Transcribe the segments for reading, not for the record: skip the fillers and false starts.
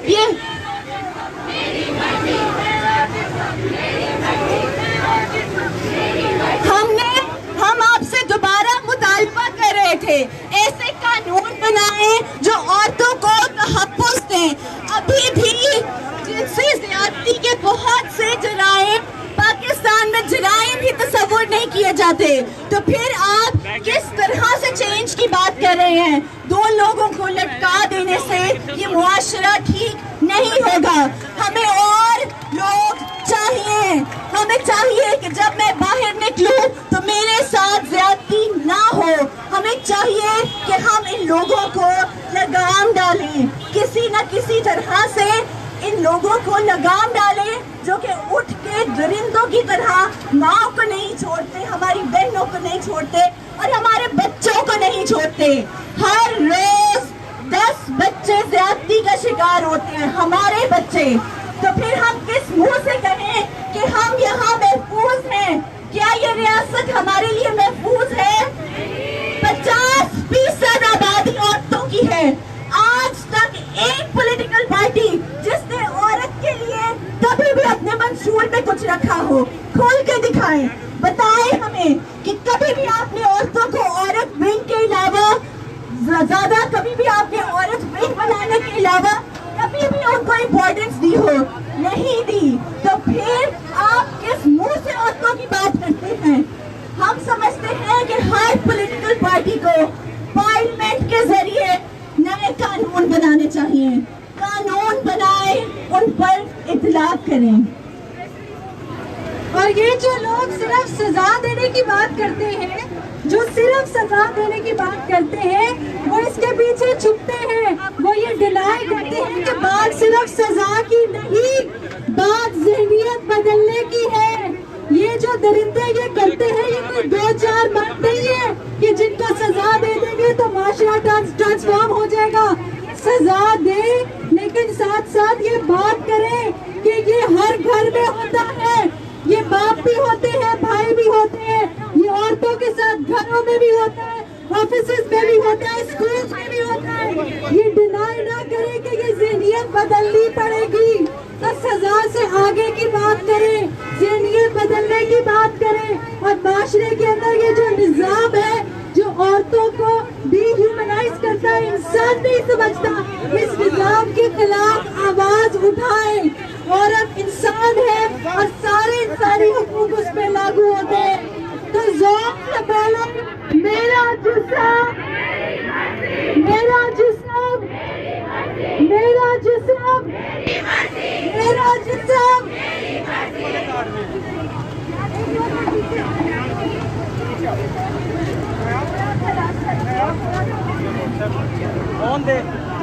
ये हम आपसे दोबारा मुतालबा कर रहे थे, ऐसे कानून बनाए जो औरतों को तहफ़्फ़ुज़ दें। अभी भी जिनसी ज़्यादती के बहुत से जराइम पाकिस्तान में जराइम भी तस्वुर नहीं किए जाते, तो फिर आप किस तरह से चेंज की बात कर रहे हैं? दो लोगों को लटका देने से ये मुआशरा ठीक नहीं होगा। हमें और लोग चाहिए, हमें चाहिए कि जब मैं बाहर निकलूं तो मेरे साथ ज्यादती ना हो। हमें चाहिए कि हम इन लोगों को लगाम डालें, किसी न किसी तरह से इन लोगों को लगाम डालें जो कि उठ के दरिंदों की तरह माँ को नहीं छोड़ते, हमारी बहनों को नहीं छोड़ते और हमारे बच्चों को नहीं छोड़ते। हर रोज 10 बच्चे ज्यादती का शिकार होते हैं, हमारे बच्चे। तो फिर हम किस मुंह से कहें कि हम यहाँ महफूज हैं? क्या ये रियासत हमारे लिए महफूज है? 50% आबादी औरतों की है। आज तक एक पॉलिटिकल पार्टी जिसने औरत के लिए कभी भी अपने मंशूर में कुछ रखा हो, खोल के दिखाएं, बताएं हमें कि कभी भी आपने औरतों को औरत विंग के अलावा ज्यादा, कभी भी आपने औरत विंग बनाने के अलावा कभी भी उनको इम्पोर्टेंस दी हो? नहीं दी। तो फिर आप किस मुंह से औरतों की बात करते हैं? हम समझते हैं कि हर पॉलिटिकल पार्टी को पार्लियामेंट के जरिए नए कानून बनाने चाहिए। कानून बनाए, उन पर इत्तलाफ करें। और ये जो लोग सिर्फ सजा देने की बात करते हैं, जो सिर्फ सजा देने की बात करते हैं, वो इसके पीछे छुपते हैं। वो ये डिनाई करते हैं कि बात सिर्फ सजा की नहीं, बात ज़हनियत बदलने की है। ये जो दरिंदे ये करते हैं, ये कोई 2-4 बात नहीं है कि जिनको सजा दे देंगे तो माशरा ट्रांसफॉर्म हो जाएगा। सजा दे, लेकिन साथ साथ ये बात करें कि ये हर घर में होता है। ये बाप भी होते हैं, भाई भी होते हैं, ये औरतों के साथ घरों में भी होता है, ऑफिसेज में भी होता है, स्कूल्स में भी होता है। ये डिनाई ना करें कि ये ज़हनियत बदलनी पड़ेगी, तो सजा से आगे की बात करें, ज़हनियत बदलने की बात करें। और माशरे के अंदर ये जो निज़ाम है जो औरतों को डिह्यूमनाइज करता है, इंसान नहीं समझता, इस निज़ाम के खिलाफ आवाज उठाएं। औरत इंसान है और सारे इंसानी हुकूक उस पे लागू होते हैं। तो जोर से बोलो, मेरा जिस्म, मेरा जिस्म, मेरा जिस्म, मेरा जिस्म।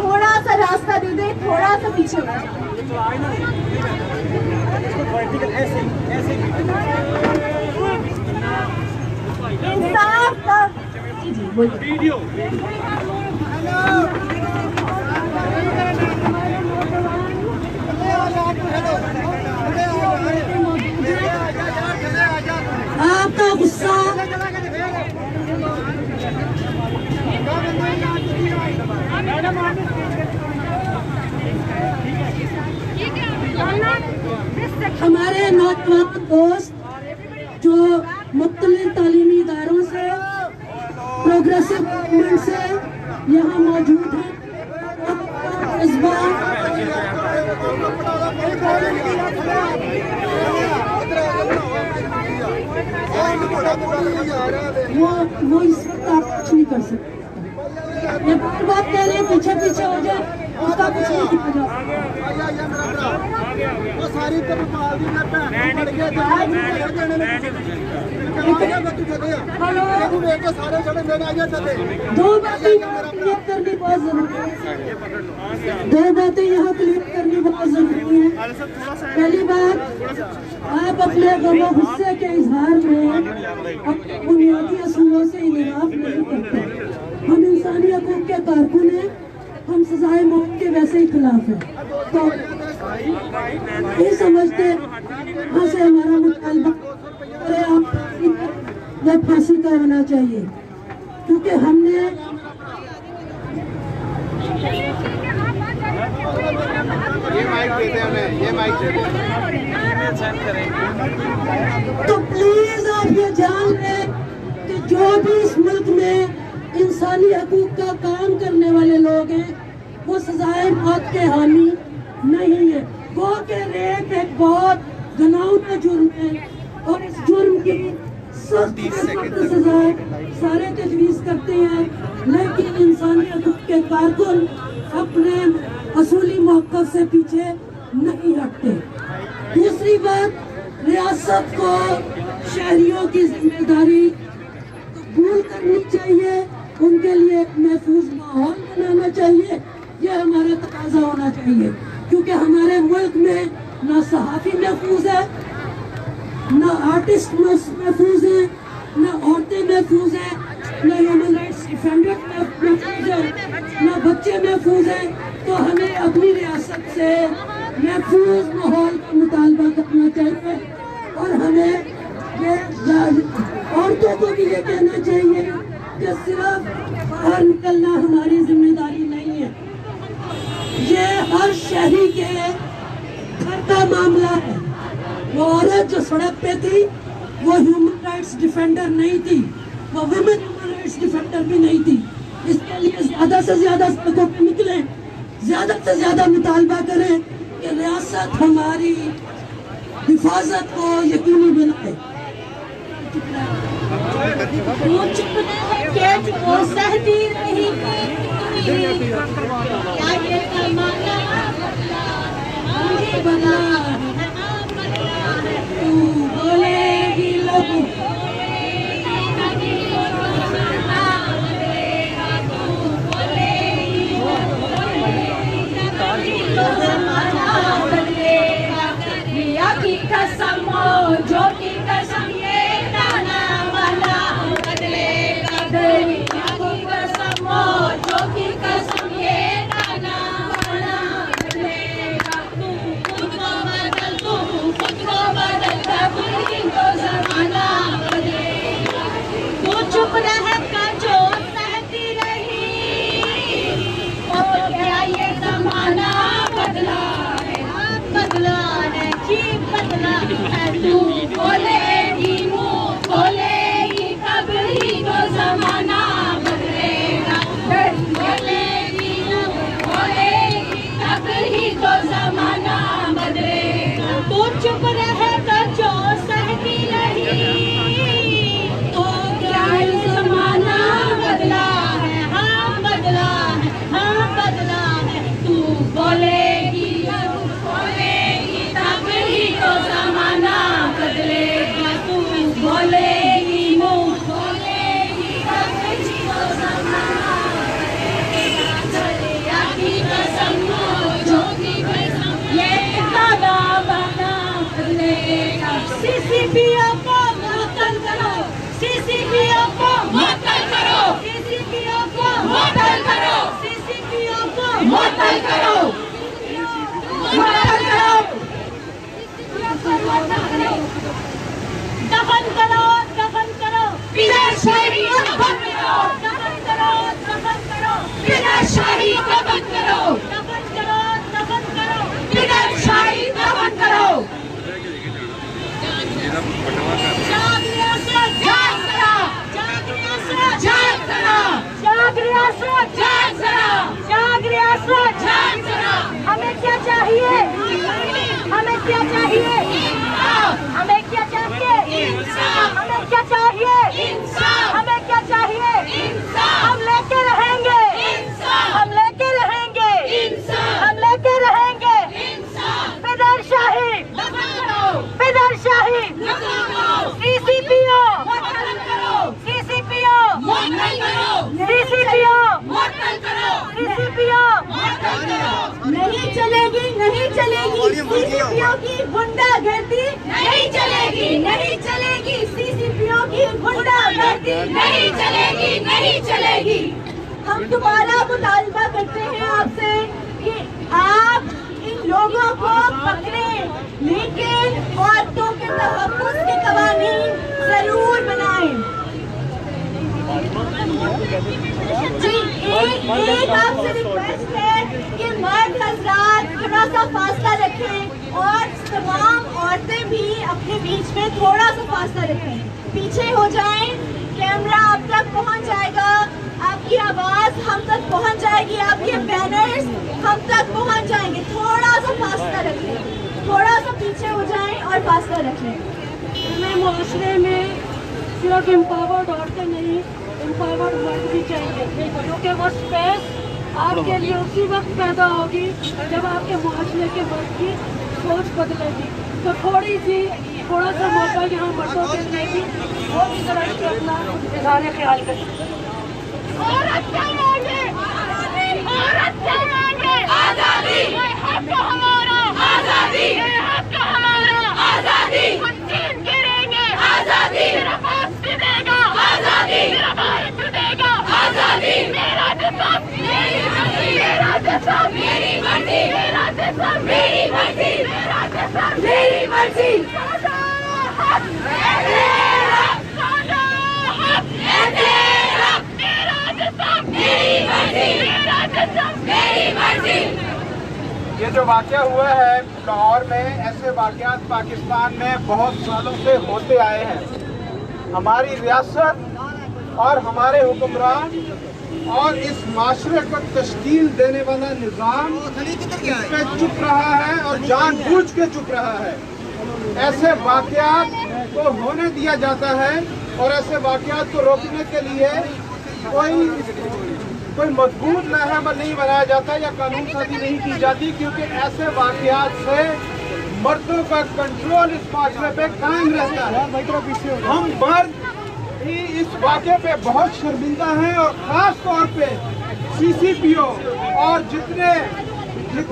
थोड़ा सा रास्ता दे दे, थोड़ा सा पीछे हो जाए। इंसाफ का वीडियो। आपका गुस्सा हमारे नौजवान दोस्त जो मुख्तलिफ तालीमी इदारों से, प्रोग्रेसिव मूवमेंट से यहाँ मौजूद हैं, इस बार वो इस वक्त आप कुछ नहीं कर सकते। ये बात कह रहे हैं पीछे पीछे हो जाए, उसका कुछ नहीं किया जा दो बातें क्लियर करनी बहुत जरूरी है। दो बातें यहाँ क्लियर करनी बहुत जरूरी है। पहली बात, आप अपने गमो गुस्से के इजहार में अपने बुनियादी असूलों से इनराफ नहीं करते। हम इंसानी हकूक के कारकुन हैं, हम सजाए मौत के वैसे ही खिलाफ हैं। तो ये समझते यहाँ से हमारा मुतालबा आप फांसी का होना चाहिए, क्योंकि हमने माइक देते हैं उन्हें, ये माइक देते हैं। तो प्लीज आप ये जान लें कि जो भी इस मुल्क में इंसानी हकूक का काम करने वाले लोग हैं वो सजाए मौत के हामी नहीं है। गो के रेप एक बहुत घिनौना जुर्म है और इस जुर्म की सख्त सजाएं सारे तजवीज़ करते हैं, लेकिन इंसानी हकूक के कारकुन अपने असूली मौक़िफ़ से पीछे नहीं हटते। दूसरी बात, रियासत को शहरियों की जिम्मेदारी कबूल करनी चाहिए, उनके लिए एक महफूज माहौल बनाना चाहिए, यह हमारा तकाजा होना चाहिए। क्योंकि हमारे मुल्क में ना सहाफ़ी महफूज है, ना आर्टिस्ट महफूज है, ना औरतें महफूज हैं, ना ह्यूमन राइट्स डिफेंडर महफूज है, ना बच्चे महफूज हैं। तो हमें अपनी रियासत से महफूज माहौल का मुतालबा करना चाहिए और हमें ये औरतों को भी ये कहना चाहिए कि सिर्फ बाहर निकलना हमारी जिम्मेदारी नहीं है, ये हर शहरी के घर का मामला है। वो औरत जो सड़क पे थी वो ह्यूमन राइट्स डिफेंडर नहीं थी, वो वुमेन ह्यूमन राइट्स डिफेंडर भी नहीं थी। इसके लिए ज्यादा से ज्यादा सड़कों पे निकलें, ज्यादा से ज्यादा मुतालबा करें कि रियासत हमारी हिफाजत को यकीनी बनाए। वो चुप रहे कि वो सहती रही, क्या ये जमाना बदला तू बोलेगी लोगों की कसम जो की कसम ये गाना वाला बदलेगा, की कसम जो की कसम ये गाना वाला बदलेगा। तू खुद को बदल, तू खुद को बदल, कभी तो जमाना बदलेगा। तू चुप रह कर जो सहती रही, ओ क्या ये जमाना बदला है, बदला है जी बदला है। तू बोलेगी मुँह खोलेगी कब ही तो जमाना बदलेगा, बोलेगी मुँह खोलेगी कब ही तो जमाना बदलेगा। तू चुप रह कर जो सहती रही, तो क्या ये जमाना बदला है, हाँ बदला है, हाँ बदला है। तू बोलेगी बोलेगी तब ही तो जमाना बदलेगा, तू बोलेगी मुँह खोलेगी तब ही तो जमाना बदलेगा। चलिया की कसम जो की कसम ये गाना वाला बदलेगा। CCPO को मुअत्तल करो, CCPO को मुअत्तल करो, CCPO को मुअत्तल करो, CCPO को मुअत्तल करो, मुअत्तल करो, दफन करो, दफन करो, विनाशकारी दफन करो, दफन करो, दफन करो, विनाशकारी दफन करो, दफन करो, दफन करो, विनाशकारी दफन करो। जाग रियासत जाग जरा, जाग रियासत जाग जरा, जाग रियासत जाग जरा, जाग रियासत जाग जरा। हमें क्या चाहिए, हमें क्या चाहिए, हमें क्या चाहिए, हमें क्या चाहिए, हमें क्या चाहिए, हम लेके रहेंगे, हम लेके रहेंगे, हम लेके रहेंगे। बेदरशाही, बेदरशाही, CCPO, CCPO, CCPO, CCPO, नहीं चलेगी, नहीं चलेगी CCPO की गुंडागर्दी, नहीं चलेगी, नहीं चलेगी CCPO की गुंडागर्दी, नहीं चलेगी, नहीं चलेगी। हम दोबारा मुतालबा करते हैं आपसे कि आप इन लोगों को पकड़ें, लेकिन औरतों के तहफ़्फ़ुज़ के क़वानीन जरूर बनाएं। जी, एक आपसे रिक्वेस्ट है कि मर्द हज़रात थोड़ा सा का फासला रखें और तमाम औरतें भी अपने बीच में थोड़ा सा फासला रखें, पीछे हो जाएं। कैमरा आप तक पहुंच जाएगा, आपकी आवाज हम तक पहुंच जाएगी, आपके बैनर्स हम तक पहुंच जाएंगे। थोड़ा सा फासला रखें, थोड़ा सा पीछे हो जाएं और फासला रखें। हमें मुआशरे में सिर्फ एम्पावर्ड औरतें नहीं, एम्पावर्ड मर्द भी चाहिए, क्योंकि वो स्पेस आपके लिए उसी वक्त पैदा होगी जब आपके मुआशरे के मर्द की सोच बदलेगी। तो थोड़ा सा मौका यहाँ मर्दों के लिए भी वो भी तरह से अपना इज़हार ख्याल करें। औरत क्या मांगे? औरत क्या मांगे? आजादी। ये हक हमारा आजादी, ये हक हमारा आजादी। हम चीन गिरेंगे आजादी, सिर्फ आपसे देगा आजादी, सिर्फ आपसे देगा आजादी। मेरा जिस्म मेरी मर्जी, मेरा जिस्म मेरी मर्जी, मेरा जिस्म मेरी मर्जी, मेरा जिस्म मेरी मर्जी। ये जो वाक़या हुआ है लाहौर में, ऐसे वाक़यात पाकिस्तान में बहुत सालों से होते आए हैं। हमारी रियासत और हमारे हुक्मरान और इस माशरे को तश्कील देने वाला निज़ाम इस पे चुप रहा है और जानबूझ के चुप रहा है। ऐसे वाक़यात को होने दिया जाता है और ऐसे वाक़यात को रोकने के लिए कोई मजबूत लहर नहीं बनाया जाता या कानून साजी नहीं की जाती, क्योंकि ऐसे वाक़यात से मर्दों का कंट्रोल इस माशरे पे कायम रहता है। हम मर्द ही इस वाक़े पे बहुत शर्मिंदा हैं और ख़ास तौर पे CCPO और जितने जो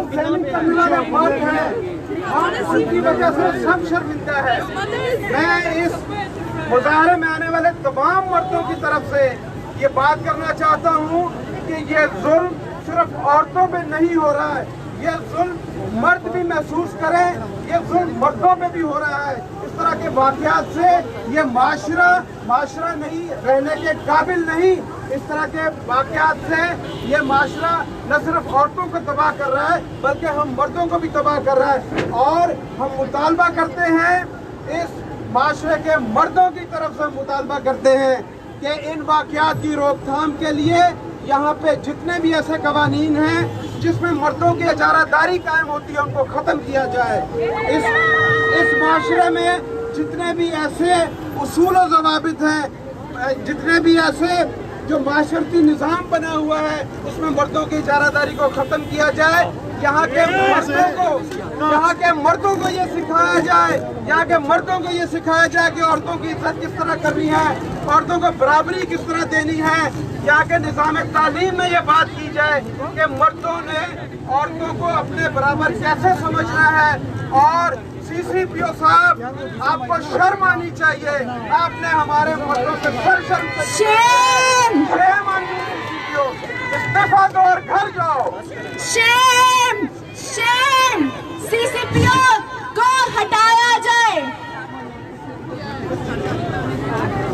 प्लानिंग करने वाले मर्द हैं, हम उनकी वजह से सब शर्मिंदा है। मैं इस मुजाहरे में आने वाले तमाम मर्दों की तरफ से ये बात करना चाहता हूँ कि ये जुल्म सिर्फ औरतों पे नहीं हो रहा है, ये जुल्म मर्द भी महसूस करें, ये जुल्म मर्दों पे भी हो रहा है। इस तरह के वाक़यात से ये माशरा नहीं रहने के काबिल नहीं। इस तरह के वाक़यात से ये माशरा न सिर्फ औरतों को तबाह कर रहा है बल्कि हम मर्दों को भी तबाह कर रहा है। और हम मुतालबा करते हैं, इस माशरे के मर्दों की तरफ से मुतालबा करते हैं कि इन वाक़यात की रोकथाम के लिए यहाँ पे जितने भी ऐसे कवानीन हैं जिसमें मर्दों की इजारादारी कायम होती है उनको ख़त्म किया जाए। इस माशरे में जितने भी ऐसे उसूल और ज़वाबित हैं, जितने भी ऐसे जो माशरती निज़ाम बना हुआ है उसमें मर्दों की इजारादारी को ख़त्म किया जाए। यहाँ के मर्दों को ये सिखाया जाए, यहाँ के मर्दों को ये सिखाया जाए कि औरतों की इज्जत किस तरह करनी है, औरतों को बराबरी किस तरह देनी है। यहाँ के निज़ाम तालीम में ये बात की जाए कि मर्दों ने औरतों को अपने बराबर कैसे समझना है। और CCPO साहब, आपको शर्म आनी चाहिए, आपने हमारे मर्दों से शर्म आनी CCPO, इस्तीफा दो और घर जाओ। शेम CCPO को हटाया जाए।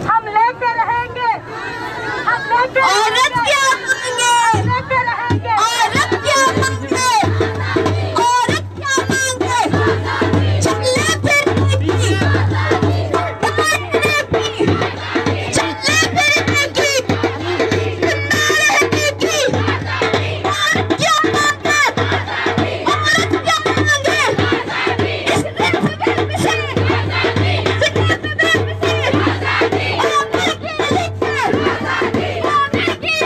हम लेके रहेंगे, हम लेके औरत क्या मांगे? लेके रहेंगे। औरत क्या मांगे? औरत क्या मांगे? चलने फिरने की, बैठने की, चलने फिरने की, जिंदा रहने की। औरत क्या मांगे? औरत क्या मांगे? इस दिन फिक्र से, फिक्र से, औरत की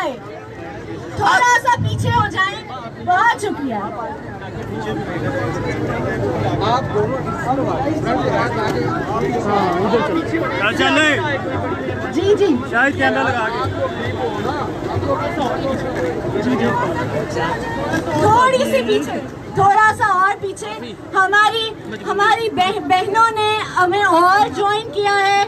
जाए, थोड़ा सा पीछे हो जाए। बहुत शुक्रिया। जी जी शायद कैमरा लगा थोड़ी सी पीछे, थोड़ा सा और पीछे। हमारी बहनों ने हमें और ज्वाइन किया है।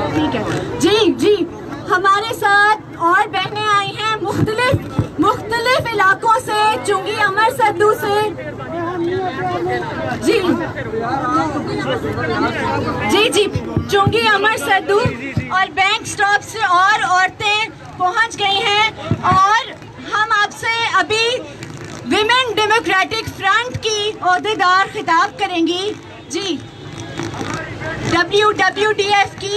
ठीक है जी जी, हमारे साथ और बहनें आई हैं मुख्तलिफ इलाकों से, चुंगी अमर सद्दू से। जी जी जी, चुंगी अमर सद्दू और बैंक स्टॉप से और औरतें पहुंच गई हैं और हम आपसे अभी विमेन डेमोक्रेटिक फ्रंट की ओहदेदार खिताब करेंगी। जी, WWDF की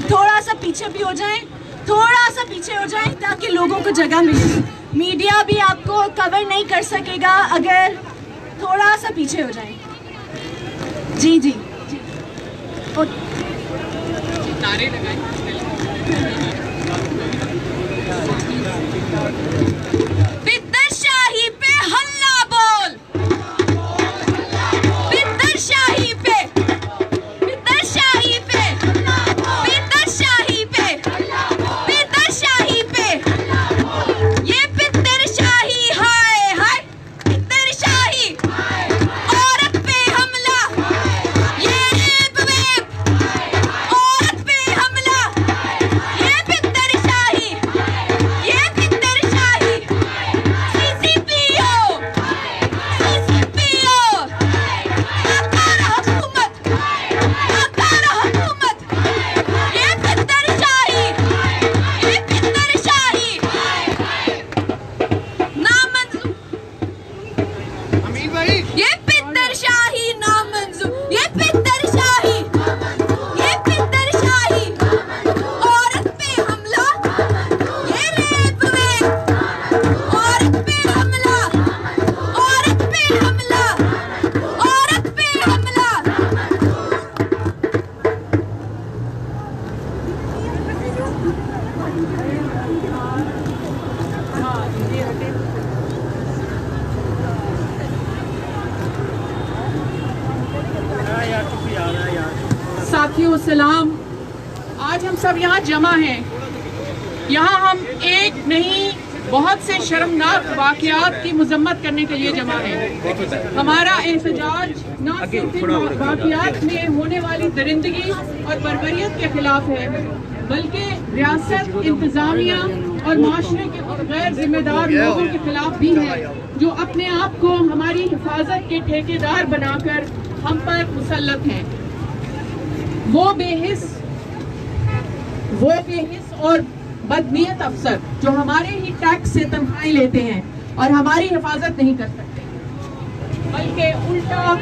थोड़ा सा पीछे भी हो जाएं, थोड़ा सा पीछे हो जाएं ताकि लोगों को जगह मिले। मीडिया भी आपको कवर नहीं कर सकेगा अगर थोड़ा सा पीछे हो जाएं। जी जी, नारे लगाएं। बिद्दरशाही पे हल्ला बोल, बिद्दरशाही पे, बिद्दरशाही पे, बिद्दरशाही पे, बिद्दरशाही पे, ये बिद्दरशाही, हाय हाय बिद्दरशाही, औरत पे हमला, ये रेप वेप, औरत पे हमला, ये बिद्दरशाही, ये बिद्दरशाही, CCPO, CCPO, नाकार हुकूमत, नाकार हुकूमत, ये बिद्दरशाही, ये बिद्दरशाही, नामंजूर, ये बिद्दरशाही नामंजूर, ये बिद्दरशाही, ये बिद्दरशाही, औरत पे हमला, ये रेप वेप, औरत पे हमला, औरत पे हमला, औरत पे हमला। साथियों सलाम, आज हम सब यहाँ जमा हैं। यहाँ हम एक नहीं बहुत से शर्मनाक वाक़यात की मजम्मत करने के लिए जमा हैं। हमारा एहतजाज न सिर्फ इन वाक़यात में होने वाली दरिंदगी और बर्बरियत के खिलाफ है, बल्कि रियासत, इंतजामिया और माशरे के उन गैर जिम्मेदार लोगों के खिलाफ भी है जो अपने आप को हमारी हिफाजत के ठेकेदार बनाकर हम पर मुसल्लत हैं। वो बेहिस और बदनीयत अफसर जो हमारे ही टैक्स से तनख्वाहें लेते हैं और हमारी हिफाजत नहीं कर सकते, बल्कि उल्टा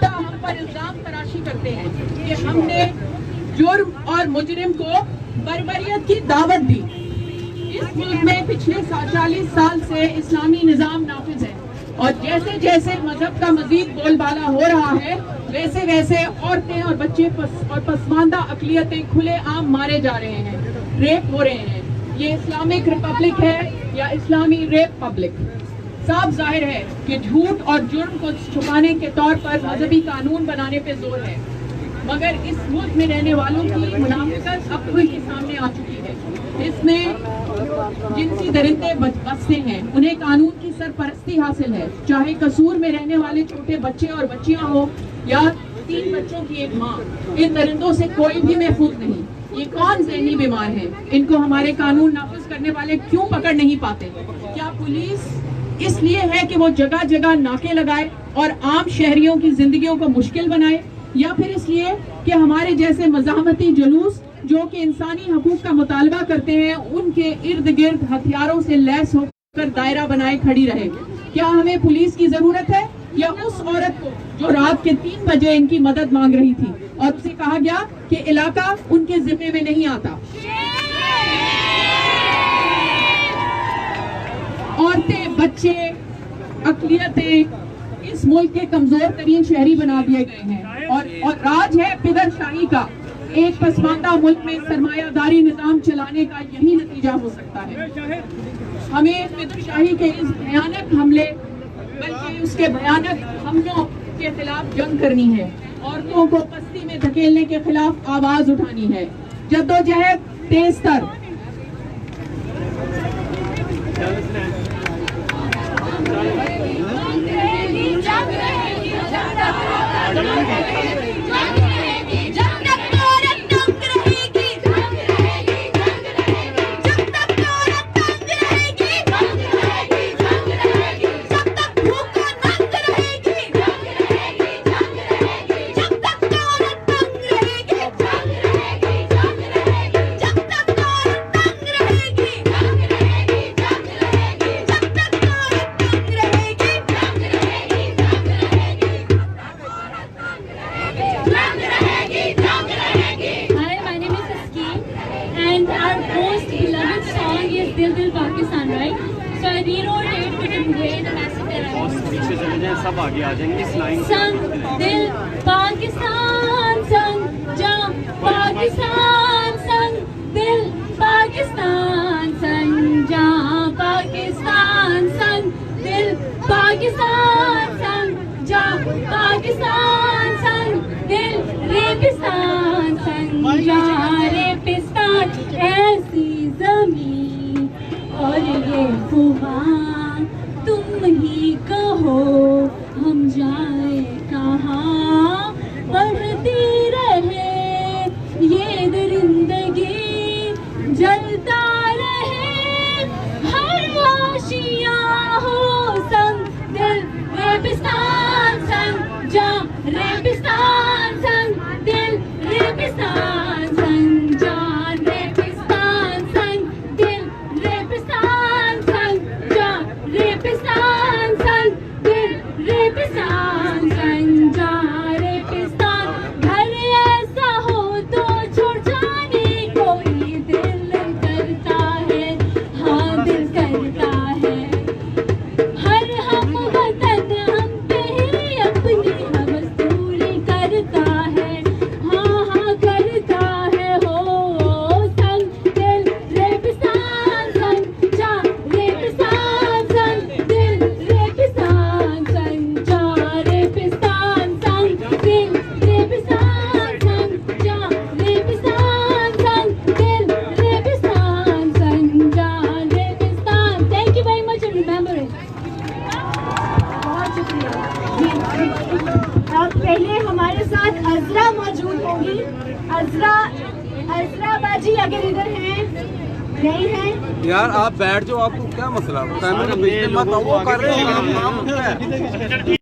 हम पर इल्जाम तराशी करते हैं कि हमने जुर्म और मुजरिम को बर्बरियत की दावत दी। इस मुल्क में पिछले 40 साल से इस्लामी निज़ाम नाफिज है और जैसे जैसे मजहब का मजीद बोलबाला हो रहा है, वैसे वैसे औरतें और बच्चे और पसमानदा अकलियतें खुले आम मारे जा रहे हैं, रेप हो रहे हैं। ये इस्लामिक रिपब्लिक है या इस्लामी रेप पब्लिक? साफ जाहिर है कि झूठ और जुर्म को छुपाने के तौर पर मजहबी कानून बनाने पे जोर है, मगर इस मुल्क में रहने वालों की मुनाफिकत अब खुल के सामने आ चुकी है। इसमें जिनसी दरिंदे बसते हैं उन्हें कानून की सरपरस्ती हासिल है, चाहे कसूर में रहने वाले छोटे बच्चे और बच्चियां हो या 3 बच्चों की एक माँ। इन दरिंदों से कोई भी महफूज नहीं। ये कौन ज़हनी बीमार है? इनको हमारे कानून नाफिज करने वाले क्यों पकड़ नहीं पाते? क्या पुलिस इसलिए है कि वो जगह जगह नाके लगाए और आम शहरियों की जिंदगियों को मुश्किल बनाए, या फिर इसलिए कि हमारे जैसे मज़ाहमती जुलूस जो कि इंसानी हकूक का मुतालबा करते हैं उनके इर्द गिर्द हथियारों से लैस होकर दायरा बनाए खड़ी रहे? क्या हमें पुलिस की जरूरत है या उस औरत को जो रात के 3 बजे इनकी मदद मांग रही थी और उसे कहा गया कि इलाका उनके जिम्मे में नहीं आता? औरतें, बच्चे, अकलियतें इस मुल्क के कमजोर तरीन शहरी बना दिए गए हैं और राज है फिदरशाही का। एक पसमानदा मुल्क में सरमायादारी निजाम चलाने का यही नतीजा हो सकता है। हमें फिदरशाही के इस भयानक हमले बल्कि उसके भयानक हमलों के खिलाफ जंग करनी है। औरतों को पस्ती में धकेलने के खिलाफ आवाज उठानी है। जद्दोजहद तेज तर। सब आगे आ जाएंगे इस लाइन संग दिल पाकिस्तान संग जा पाकिस्तान संग दिल पाकिस्तान संग जा पाकिस्तान संग दिल पाकिस्तान संग जा पाकिस्तान संग दिल रेगिस्तान संग जा रेगिस्तान ऐसी जमीन और ये खुमार तुम ही कहो हम जाए कहाँ। बढ़ती रहे ये दरिंदगी जलता रहे हर आशियाँ हो संग दिल रेगिस्तान संग जा रेगिस्तान संग दिल रेगिस्तान संग जा रेगिस्तान संग दिल रेगिस्तान संग जा रेगिस्तान संग दिल रेगिस्तान संग जा रेगिस्तान। घर ऐसा हो तो छोड़ जाने को ये दिल करता है, हाँ दिल करता है। हर हम वतन हम पे ही अपनी हवस पूरी करता है, हाँ हाँ करता है हो संग दिल रेगिस्तान संग जा रेगिस्तान संग दिल रेगिस्तान संग जा रेगिस्तान संग दिल रेगिस्तान संग जा रेगिस्तान संग दिल रेगिस्तान संग जा रेगिस्तान। Thank you very much and remember it. बहुत शुक्रिया। अब पहले हमारे साथ अजरा मौजूद होगी। अजरा बाजी अगर इधर हैं नहीं है यार आप बैठ जाओ, आपको क्या मसला? कैमरे में वो कर रहे हैं काम।